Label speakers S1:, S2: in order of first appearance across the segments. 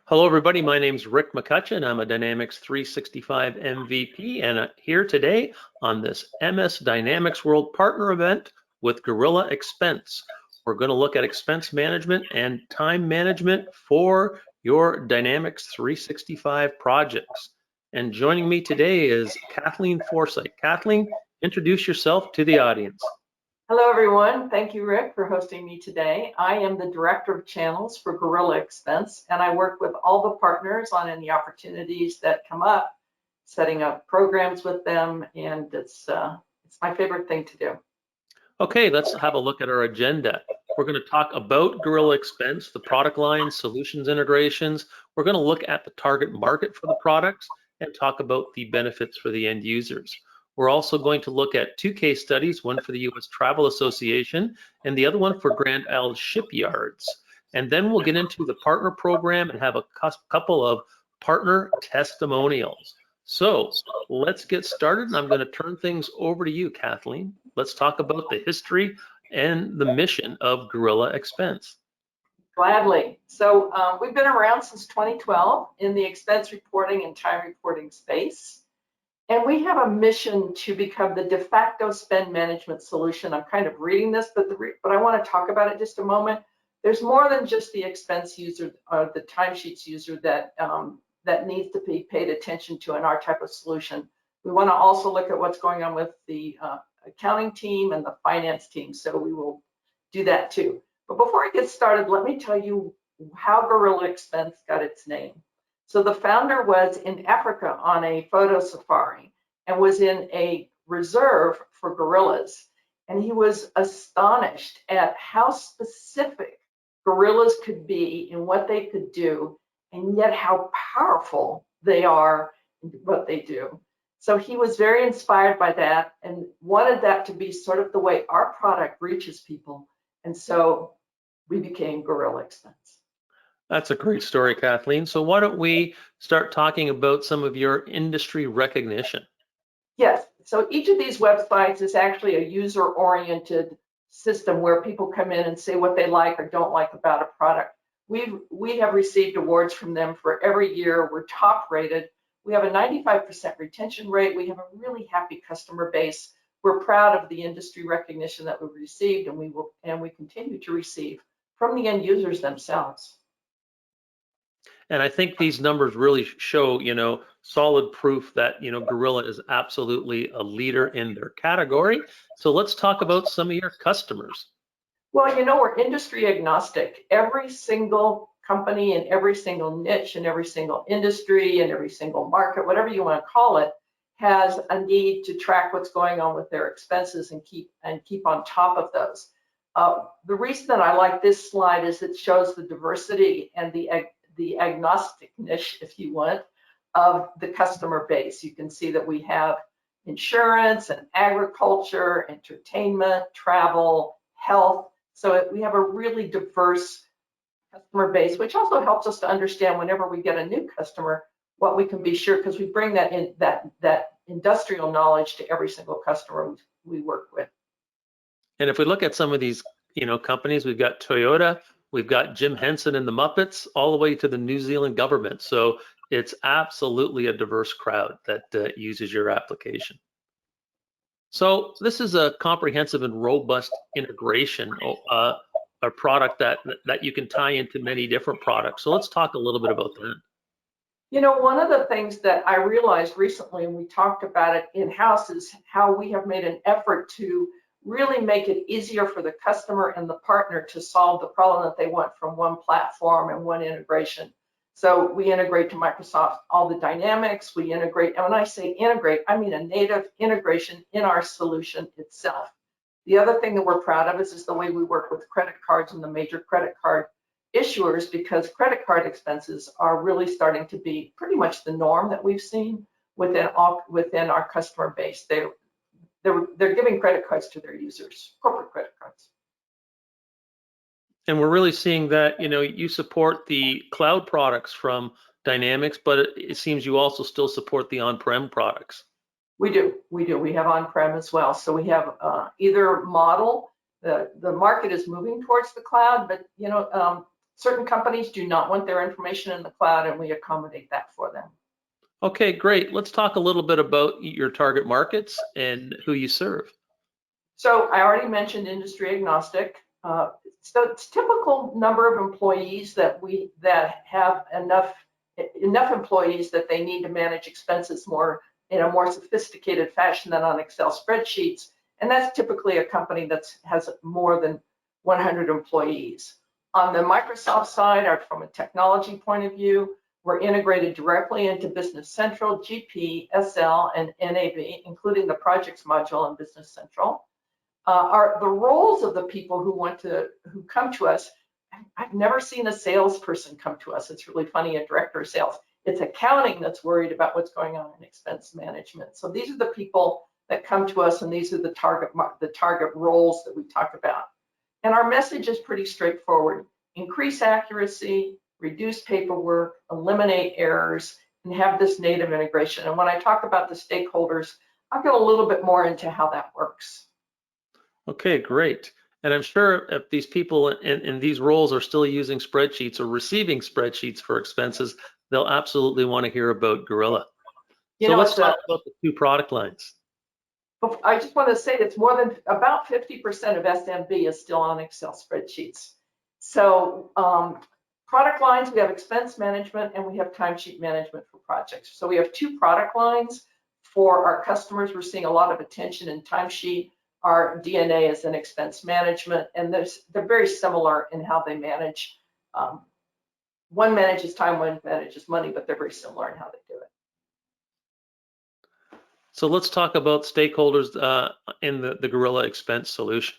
S1: Hello, everybody. My name's Rick McCutcheon. I'm a Dynamics 365 MVP, and here today on this MS Dynamics World Partner event with Gorilla Expense. We're going to look at expense management and time management for your Dynamics 365 projects. And joining me today is Kathleen Forsythe. Kathleen, introduce yourself to the audience.
S2: Hello, everyone. Thank you, Rick, for hosting me today. I am the Director of Channels for Gorilla Expense, and I work with all the partners on any opportunities that come up, setting up programs with them, and it's my favorite thing to do.
S1: Okay, let's have a look at our agenda. We're going to talk about Gorilla Expense, the product line, solutions integrations. We're going to look at the target market for the products and talk about the benefits for the end users. We're also going to look at two case studies, one for the U.S. Travel Association and the other one for Grand Isle Shipyards. And then we'll get into the partner program and have a couple of partner testimonials. So let's get started, and I'm going to turn things over to you, Kathleen. Let's talk about the history and the mission of Gorilla Expense.
S2: Gladly. So we've been around since 2012 in the expense reporting and time reporting space. And we have a mission to become the de facto spend management solution. I'm kind of reading this, but I want to talk about it just a moment. There's more than just the expense user or the timesheets user that needs to be paid attention to in our type of solution. We want to also look at what's going on with the accounting team and the finance team. So we will do that too. But before I get started, let me tell you how Gorilla Expense got its name. So the founder was in Africa on a photo safari and was in a reserve for gorillas. And he was astonished at how specific gorillas could be in what they could do, and yet how powerful they are in what they do. So he was very inspired by that and wanted that to be sort of the way our product reaches people. And so we became Gorilla Expense.
S1: That's a great story, Kathleen. So why don't we start talking about some of your industry recognition?
S2: Yes. So each of these websites is actually a user-oriented system where people come in and say what they like or don't like about a product. We have received awards from them for every year. We're top rated. We have a 95% retention rate. We have a really happy customer base. We're proud of the industry recognition that we've received, and we continue to receive from the end users themselves.
S1: And I think these numbers really show, solid proof that, Gorilla is absolutely a leader in their category. So let's talk about some of your customers.
S2: Well, we're industry agnostic. Every single company in every single niche in every single industry and every single market, whatever you want to call it, has a need to track what's going on with their expenses and keep on top of those. The reason that I like this slide is it shows the diversity and the agnostic niche, if you want, of the customer base. You can see that we have insurance and agriculture, entertainment, travel, health. So we have a really diverse customer base, which also helps us to understand whenever we get a new customer, what we can be sure, because we bring that in that industrial knowledge to every single customer we work with.
S1: And if we look at some of these, companies, we've got Toyota, we've got Jim Henson and the Muppets, all the way to the New Zealand government. So it's absolutely a diverse crowd that uses your application. So this is a comprehensive and robust integration, a product that you can tie into many different products. So let's talk a little bit about that.
S2: One of the things that I realized recently, and we talked about it in-house, is how we have made an effort to really make it easier for the customer and the partner to solve the problem that they want from one platform and one integration. So we integrate to Microsoft all the dynamics, we integrate, and when I say integrate, I mean a native integration in our solution itself. The other thing that we're proud of is the way we work with credit cards and the major credit card issuers, because credit card expenses are really starting to be pretty much the norm that we've seen within our customer base. They're giving credit cards to their users, corporate credit cards.
S1: And we're really seeing that, you support the cloud products from Dynamics, but it seems you also still support the on-prem products.
S2: We do. We have on-prem as well. So we have either model. The market is moving towards the cloud, but Certain companies do not want their information in the cloud, and we accommodate that for them.
S1: Okay, great. Let's talk a little bit about your target markets and who you serve.
S2: So I already mentioned industry agnostic. So it's typical number of employees that have enough employees that they need to manage expenses more in a more sophisticated fashion than on Excel spreadsheets. And that's typically a company that has more than 100 employees. On the Microsoft side, or from a technology point of view, we're integrated directly into Business Central, GP, SL, and NAV, including the projects module in Business Central. The roles of the people who come to us, I've never seen a salesperson come to us. It's really funny, a director of sales. It's accounting that's worried about what's going on in expense management. So these are the people that come to us, and these are the target roles that we talk about. And our message is pretty straightforward. Increase accuracy, reduce paperwork, eliminate errors, and have this native integration. And when I talk about the stakeholders, I'll get a little bit more into how that works.
S1: Okay, great. And I'm sure if these people in these roles are still using spreadsheets or receiving spreadsheets for expenses, they'll absolutely want to hear about Gorilla. So let's talk about the two product lines.
S2: I just want to say it's more than about 50% of SMB is still on Excel spreadsheets. So product lines, we have expense management and we have timesheet management for projects. So we have two product lines for our customers. We're seeing a lot of attention in timesheet. Our DNA is in expense management, and they're very similar in how they manage. One manages time, one manages money, but they're very similar in how they do it.
S1: So let's talk about stakeholders in the Gorilla Expense solution.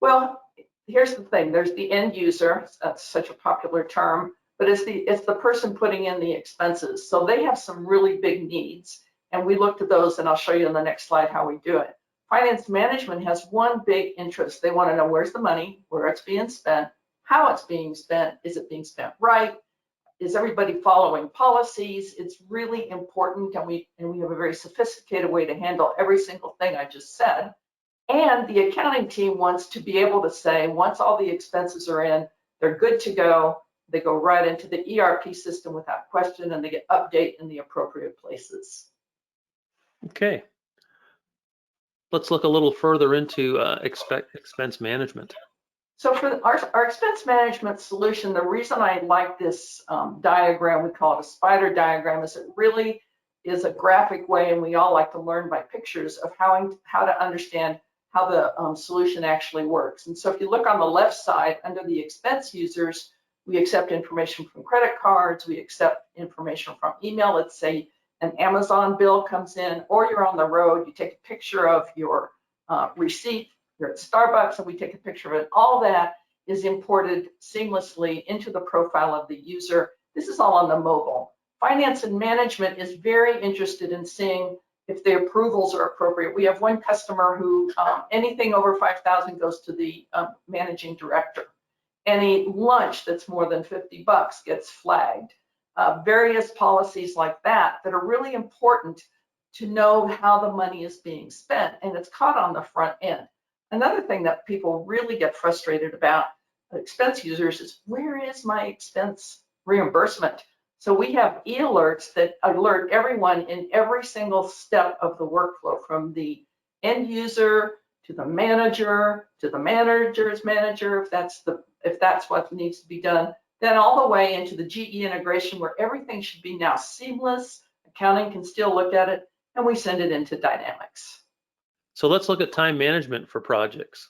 S2: Well, here's the thing. There's the end user. That's such a popular term, but it's the person putting in the expenses. So they have some really big needs, and we looked at those, and I'll show you in the next slide how we do it. Finance management has one big interest. They want to know where's the money, where it's being spent, how it's being spent, is it being spent right, is everybody following policies? It's really important, and we have a very sophisticated way to handle every single thing I just said. And the accounting team wants to be able to say, once all the expenses are in, they're good to go. They go right into the ERP system without question, and they get update in the appropriate places.
S1: Okay. Let's look a little further into expense management.
S2: So for our expense management solution, the reason I like this diagram, we call it a spider diagram, is it really is a graphic way, and we all like to learn by pictures of how to understand how the solution actually works. And so if you look on the left side, under the expense users, we accept information from credit cards, we accept information from email. Let's say an Amazon bill comes in, or you're on the road, you take a picture of your receipt, you're at Starbucks, and we take a picture of it. All that is imported seamlessly into the profile of the user. This is all on the mobile. Finance and management is very interested in seeing if the approvals are appropriate. We have one customer who anything over 5,000 goes to the managing director. Any lunch that's more than 50 bucks gets flagged. Various policies like that are really important to know how the money is being spent, and it's caught on the front end. Another thing that people really get frustrated about expense users is, where is my expense reimbursement? So we have e-alerts that alert everyone in every single step of the workflow, from the end user to the manager to the manager's manager, if that's what needs to be done, then all the way into the GE integration, where everything should be now seamless. Accounting can still look at it, and we send it into Dynamics.
S1: So let's look at time management for projects.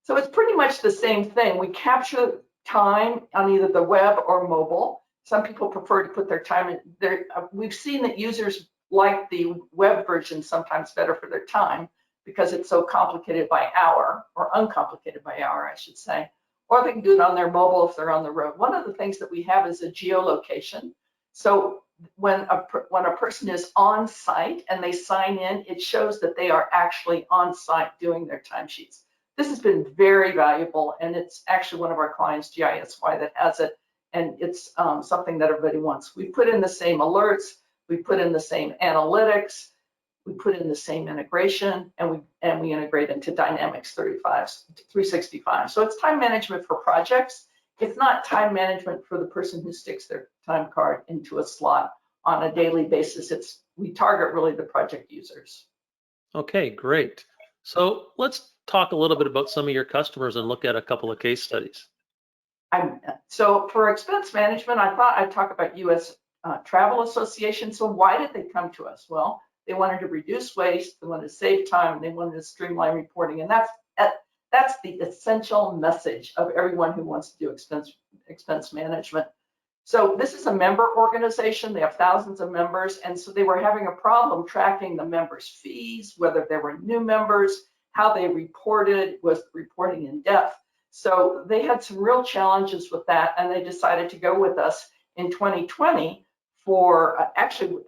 S2: So it's pretty much the same thing. We capture time on either the web or mobile. Some people prefer to put their time in there. We've seen that users like the web version sometimes better for their time, because it's so complicated by hour, or uncomplicated by hour, I should say. Or they can do it on their mobile if they're on the road. One of the things that we have is a geolocation. So when a person is on site and they sign in, it shows that they are actually on site doing their timesheets. This has been very valuable, and it's actually one of our clients, GISY, that has it, and it's something that everybody wants. We put in the same alerts, we put in the same analytics, we put in the same integration, and we integrate into Dynamics 365. So it's time management for projects, It's not time management for the person who sticks their time card into a slot on a daily basis. We target really the project users.
S1: Okay, great. So let's talk a little bit about some of your customers and look at a couple of case studies.
S2: So for expense management, I thought I'd talk about U.S. Travel Association. So why did they come to us? Well, they wanted to reduce waste, they wanted to save time, and they wanted to streamline reporting. And that's the essential message of everyone who wants to do expense management. So this is a member organization. They have thousands of members. And so they were having a problem tracking the members' fees, whether there were new members, how they reported, was reporting in depth. So they had some real challenges with that, and they decided to go with us in 2020 for actually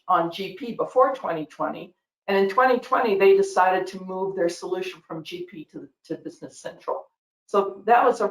S2: on GP before 2020. And in 2020, they decided to move their solution from GP to Business Central. So that was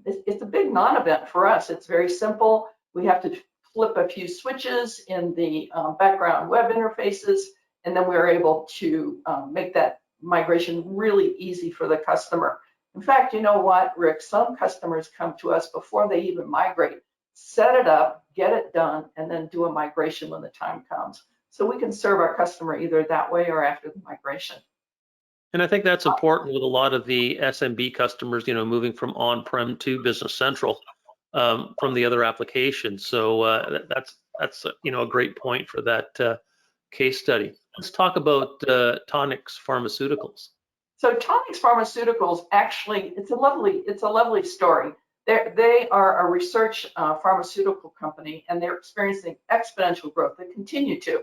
S2: it's a big non-event for us. It's very simple. We have to flip a few switches in the background web interfaces, and then we're able to make that migration really easy for the customer. In fact, you know what, Rick, some customers come to us before they even migrate, set it up, get it done, and then do a migration when the time comes. So we can serve our customer either that way or after the migration.
S1: And I think that's important with a lot of the SMB customers, moving from on-prem to Business Central from the other applications. So that's a great point for that case study. Let's talk about Tonix Pharmaceuticals.
S2: So Tonix Pharmaceuticals, actually, it's a lovely story. They are a research pharmaceutical company, and they're experiencing exponential growth. They continue to.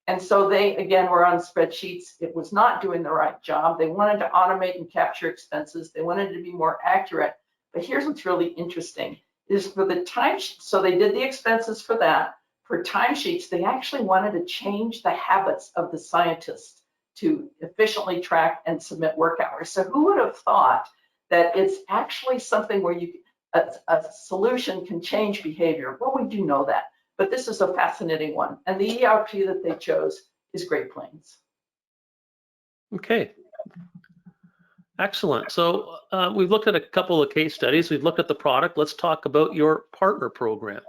S2: And so they, again, were on spreadsheets. It was not doing the right job. They wanted to automate and capture expenses. They wanted to be more accurate. But here's what's really interesting is for the timesheets. So they did the expenses for that. For timesheets, they actually wanted to change the habits of the scientists to efficiently track and submit work hours. So who would have thought that it's actually something where a solution can change behavior? Well, we do know that. But this is a fascinating one. And the ERP that they chose is Great Plains.
S1: Okay. Excellent. So we've looked at a couple of case studies. We've looked at the product. Let's talk about your partner program.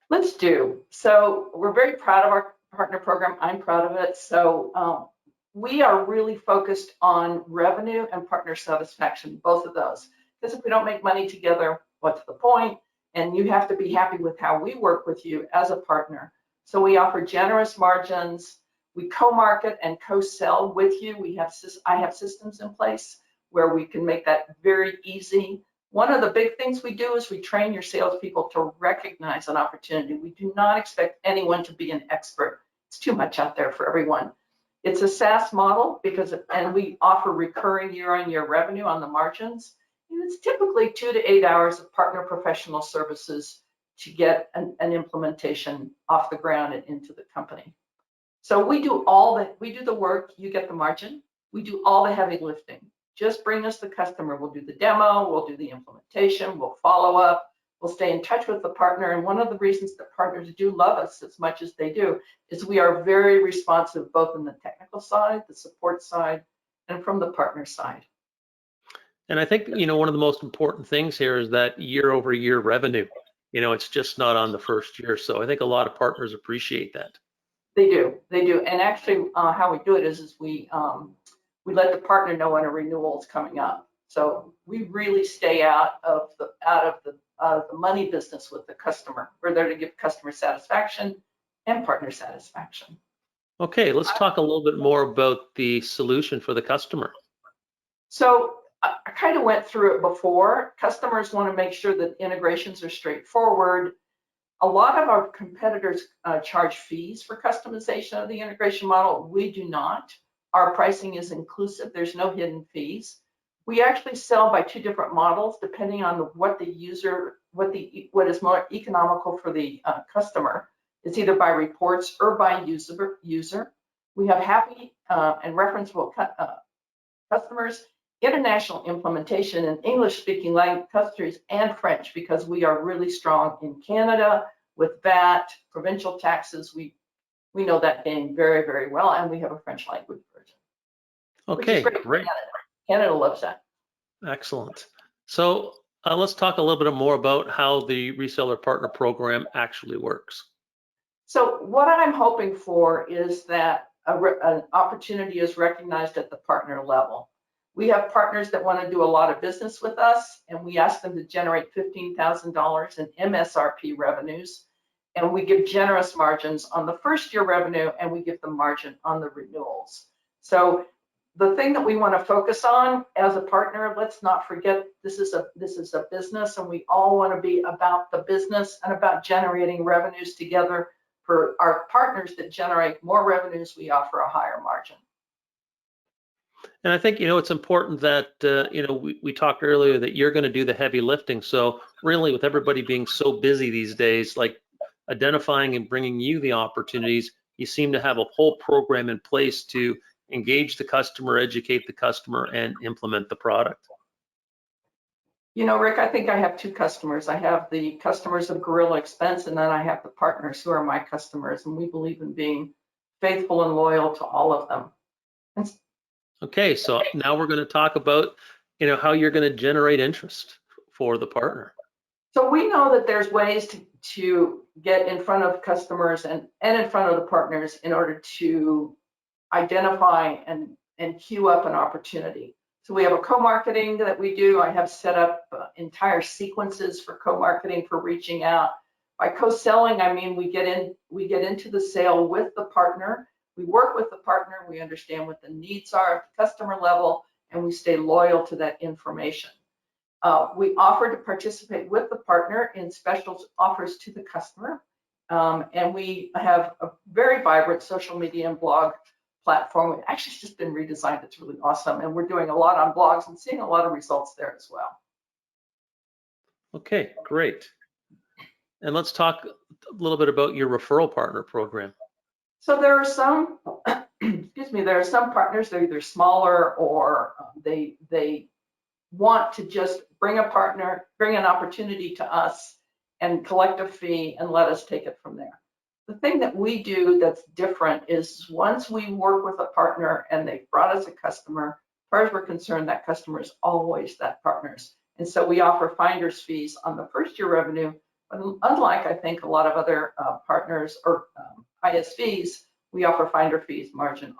S2: Let's do. So we're very proud of our partner program. I'm proud of it. So we are really focused on revenue and partner satisfaction, both of those. Because if we don't make money together, what's the point? And you have to be happy with how we work with you as a partner. So we offer generous margins. We co-market and co-sell with you. I have systems in place where we can make that very easy. One of the big things we do is we train your salespeople to recognize an opportunity. We do not expect anyone to be an expert. It's too much out there for everyone. It's a SaaS model and we offer recurring year-on-year revenue on the margins. And it's typically 2 to 8 hours of partner professional services to get an implementation off the ground and into the company. So we do the work, you get the margin. We do all the heavy lifting. Just bring us the customer. We'll do the demo, we'll do the implementation, we'll follow up, we'll stay in touch with the partner. And one of the reasons that partners do love us as much as they do is we are very responsive, both in the technical side, the support side, and from the partner side.
S1: And I think, one of the most important things here is that year-over-year revenue. It's just not on the first year. So I think a lot of partners appreciate that.
S2: They do. And actually, how we do it is we let the partner know when a renewal is coming up. So we really stay out of the money business with the customer. We're there to give customer satisfaction and partner satisfaction.
S1: Okay, let's talk a little bit more about the solution for the customer.
S2: So I kind of went through it before. Customers want to make sure that integrations are straightforward. A lot of our competitors charge fees for customization of the integration model. We do not. Our pricing is inclusive. There's no hidden fees. We actually sell by 2 different models depending on what is more economical for the customer. It's either by reports or by user. We have happy and referenceable customers, international implementation in English-speaking countries and French, because we are really strong in Canada with VAT, provincial taxes. We know that game very, very well, and we have a French language version.
S1: Okay, great.
S2: Canada loves that.
S1: Excellent. So Let's talk a little bit more about how the reseller partner program actually works.
S2: So what I'm hoping for is that an opportunity is recognized at the partner level. We have partners that want to do a lot of business with us, and we ask them to generate $15,000 in MSRP revenues, and we give generous margins on the first year revenue, and we give them margin on the renewals. So the thing that we want to focus on as a partner, let's not forget this is a business, and we all want to be about the business and about generating revenues together. For our partners that generate more revenues, we offer a higher margin.
S1: And I think, it's important that, we talked earlier that you're going to do the heavy lifting. So really, with everybody being so busy these days, like identifying and bringing you the opportunities, you seem to have a whole program in place to engage the customer, educate the customer, and implement the product.
S2: Rick, I think I have two customers. I have the customers of Gorilla Expense, and then I have the partners who are my customers, and we believe in being faithful and loyal to all of them.
S1: Okay, so now we're going to talk about, how you're going to generate interest for the partner.
S2: So we know that there's ways to get in front of customers and in front of the partners in order to identify and queue up an opportunity. So we have a co-marketing that we do. I have set up entire sequences for co-marketing for reaching out. By co-selling, I mean we get into the sale with the partner. We work with the partner. We understand what the needs are at the customer level, and we stay loyal to that information. We offer to participate with the partner in special offers to the customer, and we have a very vibrant social media and blog platform. Actually, it's just been redesigned. It's really awesome, and we're doing a lot on blogs and seeing a lot of results there as well.
S1: Okay, great. And let's talk a little bit about your referral partner program.
S2: So there are some, excuse me, there are some partners, they're either smaller or they want to just bring an opportunity to us and collect a fee and let us take it from there. The thing that we do that's different is once we work with a partner and they've brought us a customer, as far as we're concerned, that customer is always that partner's. And so we offer finder's fees on the first year revenue, but unlike I think a lot of other partners or ISVs, we offer finder fees margin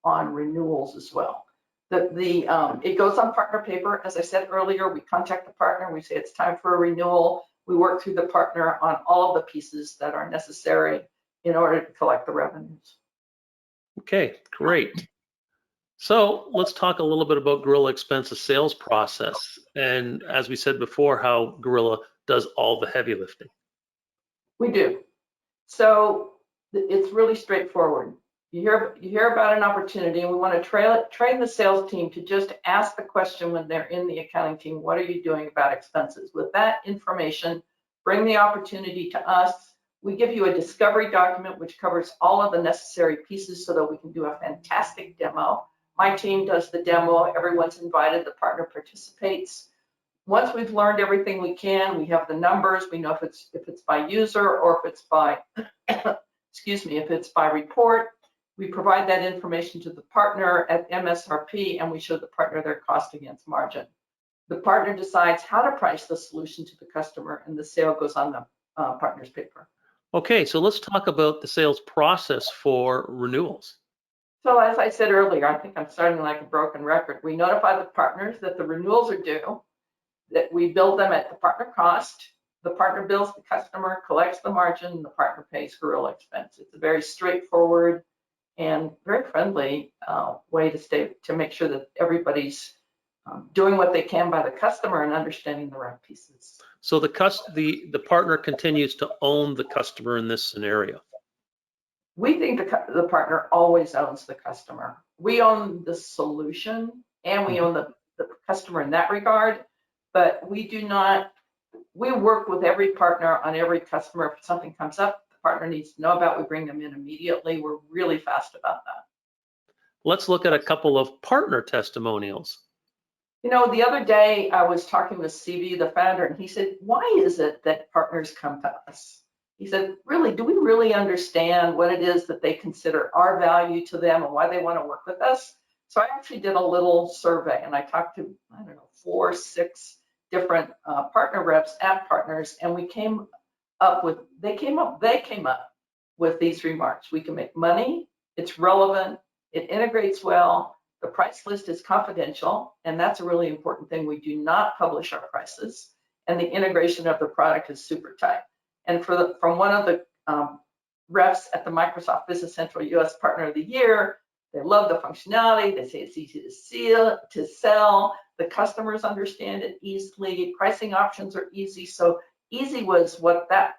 S2: on renewals as well. It goes on partner paper. As I said earlier, we contact the partner, we say it's time for a renewal. We work through the partner on all of the pieces that are necessary in order to collect the revenues.
S1: Okay, great. So let's talk a little bit about Gorilla Expense's sales process. And as we said before, how Gorilla does all the heavy lifting.
S2: We do. So it's really straightforward. You hear about an opportunity, and we want to train the sales team to just ask the question when they're in the accounting team, what are you doing about expenses? With that information, bring the opportunity to us. We give you a discovery document which covers all of the necessary pieces so that we can do a fantastic demo. My team does the demo, everyone's invited, the partner participates. Once we've learned everything we can, we have the numbers, we know if it's by user or if it's by, excuse me, if it's by report. We provide that information to the partner at MSRP, and we show the partner their cost against margin. The partner decides how to price the solution to the customer, and the sale goes on the partner's paper.
S1: Okay, so let's talk about the sales process for renewals.
S2: So as I said earlier, I think I'm starting like a broken record. We notify the partners that the renewals are due, that we bill them at the partner cost. The partner bills the customer, collects the margin, and the partner pays Gorilla Expense. It's a very straightforward and very friendly way to make sure that everybody's doing what they can by the customer and understanding the right pieces.
S1: So the partner continues to own the customer in this scenario.
S2: We think the partner always owns the customer. We own the solution and we own the customer in that regard, but we work with every partner on every customer. If something comes up, partner needs to know about, we bring them in immediately. We're really fast about that.
S1: Let's look at a couple of partner testimonials.
S2: The other day I was talking with CV, the founder, and he said, why is it that partners come to us? He said, really, do we really understand what it is that they consider our value to them and why they want to work with us? So I actually did a little survey, and I talked to, 4, 6 different partner reps at partners, and they came up with these remarks. We can make money, it's relevant, it integrates well, the price list is confidential, and that's a really important thing. We do not publish our prices, and the integration of the product is super tight. And from one of the reps at the Microsoft Business Central US Partner of the Year, they love the functionality. They say it's easy to sell. The customers understand it easily. Pricing options are easy. So easy was what that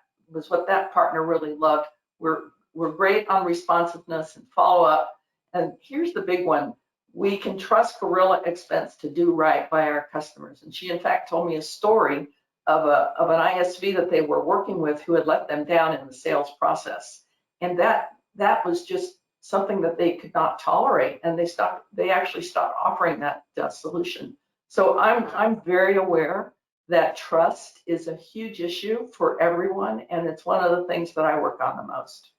S2: partner really loved. We're great on responsiveness and follow up. And here's the big one. We can trust Gorilla Expense to do right by our customers. And she in fact told me a story of an ISV that they were working with who had let them down in the sales process. And that was just something that they could not tolerate, and they actually stopped offering that solution. So I'm very aware that trust is a huge issue for everyone, and it's one of the things that I work on the most.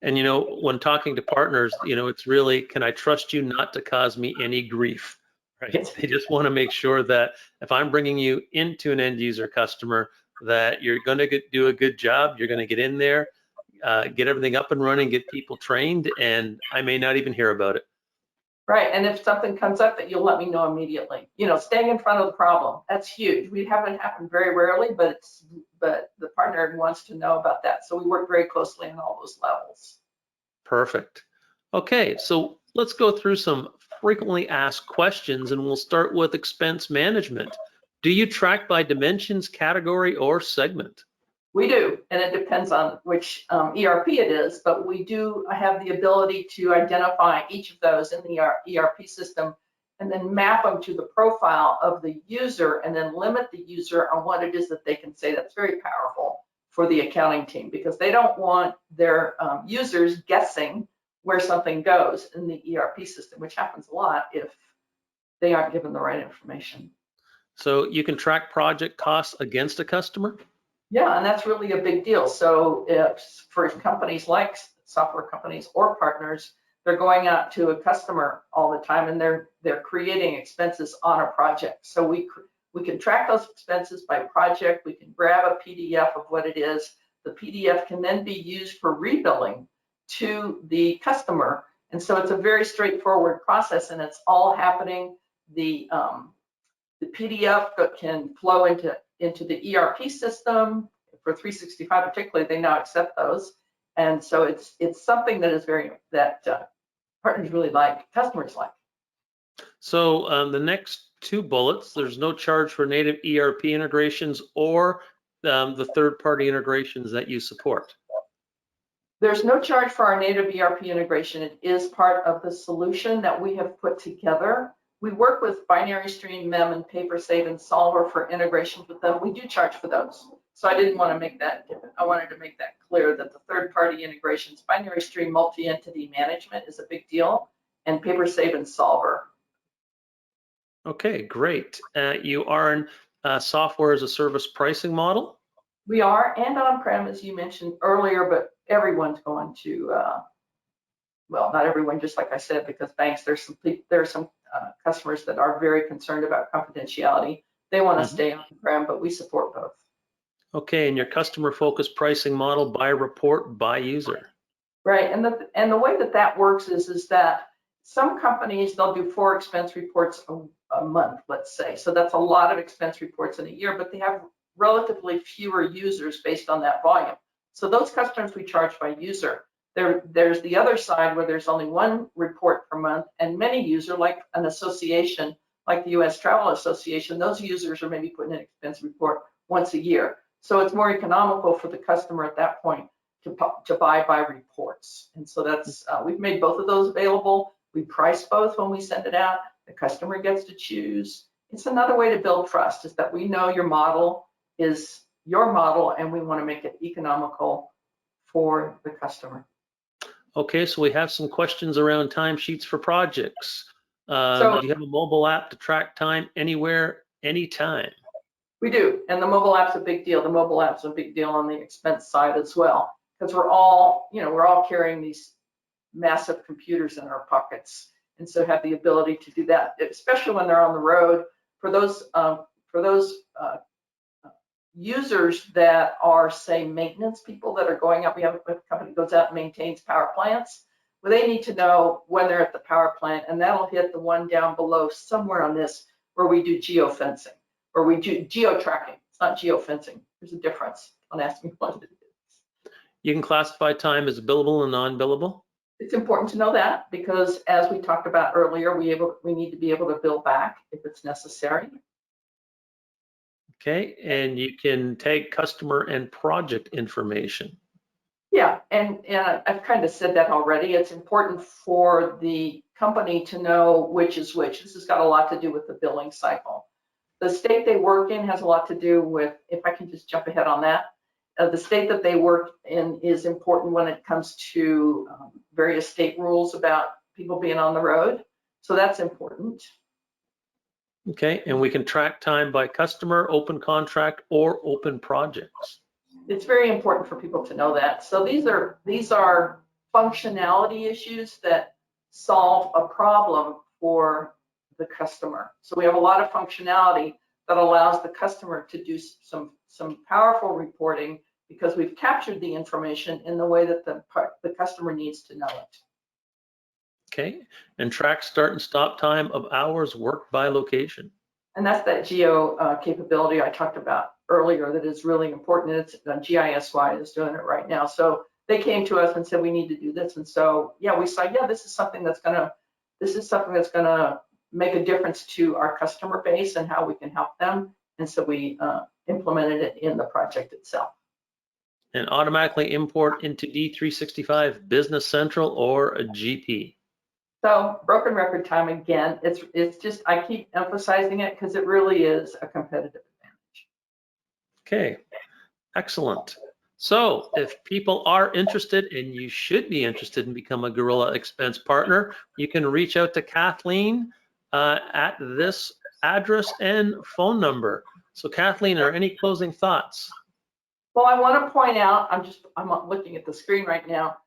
S1: And when talking to partners, it's really, can I trust you not to cause me any grief, right? They just want to make sure that if I'm bringing you into an end user customer, that you're going to do a good job, you're going to get in there, get everything up and running, get people trained, and I may not even hear about it.
S2: Right, and if something comes up, that you'll let me know immediately. Staying in front of the problem, that's huge. We have it happen very rarely, but the partner wants to know about that. So we work very closely on all those levels.
S1: Perfect. Okay, so let's go through some frequently asked questions, and we'll start with expense management. Do you track by dimensions, category, or segment?
S2: We do, and it depends on which ERP it is, but we do have the ability to identify each of those in the ERP system and then map them to the profile of the user and then limit the user on what it is that they can say. That's very powerful for the accounting team because they don't want their users guessing where something goes in the ERP system, which happens a lot if they aren't given the right information.
S1: So you can track project costs against a customer?
S2: Yeah, and that's really a big deal. So if for companies like software companies or partners, they're going out to a customer all the time and they're creating expenses on a project. So we can track those expenses by project. We can grab a PDF of what it is. The PDF can then be used for rebilling to the customer. And so it's a very straightforward process and it's all happening. The PDF can flow into the ERP system for 365 particularly. They now accept those, and so it's something that is that partners really like, customers like.
S1: So the next two bullets, there's no charge for native ERP integrations or the third-party integrations that you support.
S2: There's no charge for our native ERP integration. It is part of the solution that we have put together. We work with Binary Stream, MEM, and PaperSave and Solver for integrations with them. We do charge for those. So I didn't want to make that, I wanted to make that clear that the third-party integrations, Binary Stream multi-entity management is a big deal, and PaperSave and Solver.
S1: Okay, great. You are in software as a service pricing model?
S2: We are, and on-prem, as you mentioned earlier, but everyone's going to, well, not everyone, just like I said, because banks, there are some customers that are very concerned about confidentiality. They want to stay on-prem, but we support both.
S1: Okay, and your customer-focused pricing model by report, by user.
S2: Right, and the way that works is that some companies, they'll do 4 expense reports a month, let's say. So that's a lot of expense reports in a year, but they have relatively fewer users based on that volume. So those customers we charge by user. There's the other side where there's only 1 report per month, and many users, like an association, like the U.S. Travel Association, those users are maybe putting an expense report once a year. So it's more economical for the customer at that point to buy by reports. And so that's we've made both of those available. We price both when we send it out. The customer gets to choose. It's another way to build trust, is that we know your model is your model, and we want to make it economical for the customer.
S1: Okay, so we have some questions around timesheets for projects. Do you have a mobile app to track time anywhere, anytime?
S2: We do, and the mobile app's a big deal. The mobile app's a big deal on the expense side as well, because we're all carrying these massive computers in our pockets, and so have the ability to do that, especially when they're on the road. For those users that are, say, maintenance people that are going up. We have a company that goes out and maintains power plants. Well, they need to know when they're at the power plant, and that'll hit the one down below somewhere on this where we do geofencing, or we do geo-tracking. It's not geofencing. There's a difference. Don't ask me what it is.
S1: You can classify time as billable and non-billable.
S2: It's important to know that because, as we talked about earlier, we need to be able to bill back if it's necessary.
S1: Okay, and you can tag customer and project information.
S2: Yeah, and I've kind of said that already. It's important for the company to know which is which. This has got a lot to do with the billing cycle. The state they work in has a lot to do with, if I can just jump ahead on that, the state that they work in is important when it comes to various state rules about people being on the road. So that's important.
S1: Okay, and we can track time by customer, open contract, or open projects.
S2: It's very important for people to know that. So these are functionality issues that solve a problem for the customer. So we have a lot of functionality that allows the customer to do some powerful reporting because we've captured the information in the way that the customer needs to know it.
S1: Okay, and track start and stop time of hours worked by location.
S2: And that's that geo capability I talked about earlier that is really important. It's GISY is doing it right now. So they came to us and said we need to do this, and so yeah, we saw this is something that's gonna make a difference to our customer base and how we can help them, and so we implemented it in the project itself.
S1: And automatically import into D365 Business Central or a GP.
S2: So broken record time, again, it's just, I keep emphasizing it because it really is a competitive advantage.
S1: Okay, excellent. So if people are interested, and you should be interested in become a Gorilla Expense Partner, you can reach out to Kathleen at this address and phone number. So Kathleen, are any closing thoughts?
S2: Well, I want to point out, I'm looking at the screen right now.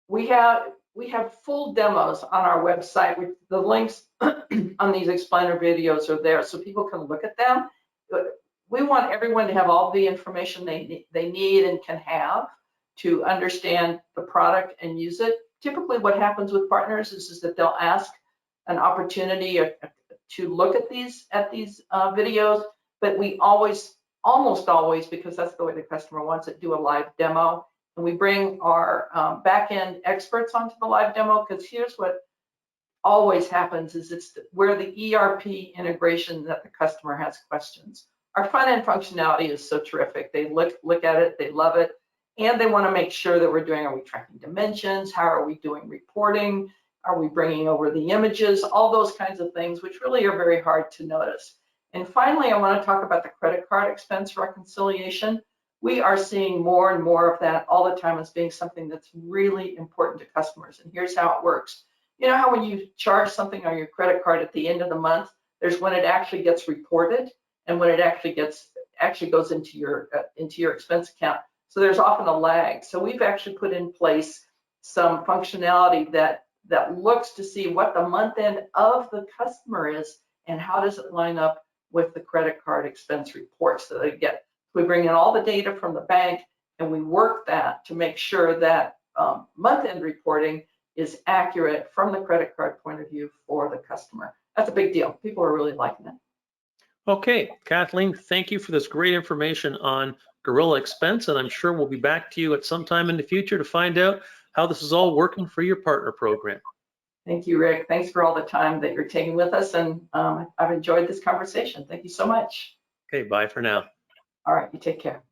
S2: We have full demos on our website. The links on these explainer videos are there so people can look at them. But we want everyone to have all the information they need and can have to understand the product and use it. Typically what happens with partners is that they'll ask an opportunity to look at these videos, but we almost always, because that's the way the customer wants it, do a live demo. And we bring our back-end experts onto the live demo, because here's what always happens is it's where the ERP integration that the customer has questions. Our front-end functionality is so terrific. They look at it, they love it, and they want to make sure that are we tracking dimensions? How are we doing reporting? Are we bringing over the images? All those kinds of things, which really are very hard to notice. And finally, I want to talk about the credit card expense reconciliation. We are seeing more and more of that all the time as being something that's really important to customers. And here's how it works. You know how when you charge something on your credit card at the end of the month, there's when it actually gets reported and when it actually goes into your expense account. So there's often a lag. So we've actually put in place some functionality that looks to see what the month end of the customer is and how does it line up with the credit card expense reports that they get. We bring in all the data from the bank and we work that to make sure that month-end reporting is accurate from the credit card point of view for the customer. That's a big deal. People are really liking it.
S1: Okay, Kathleen, thank you for this great information on Gorilla Expense, and I'm sure we'll be back to you at some time in the future to find out how this is all working for your partner program.
S2: Thank you, Rick. Thanks for all the time that you're taking with us, and I've enjoyed this conversation. Thank you so much.
S1: Okay, bye for now.
S2: All right, you take care.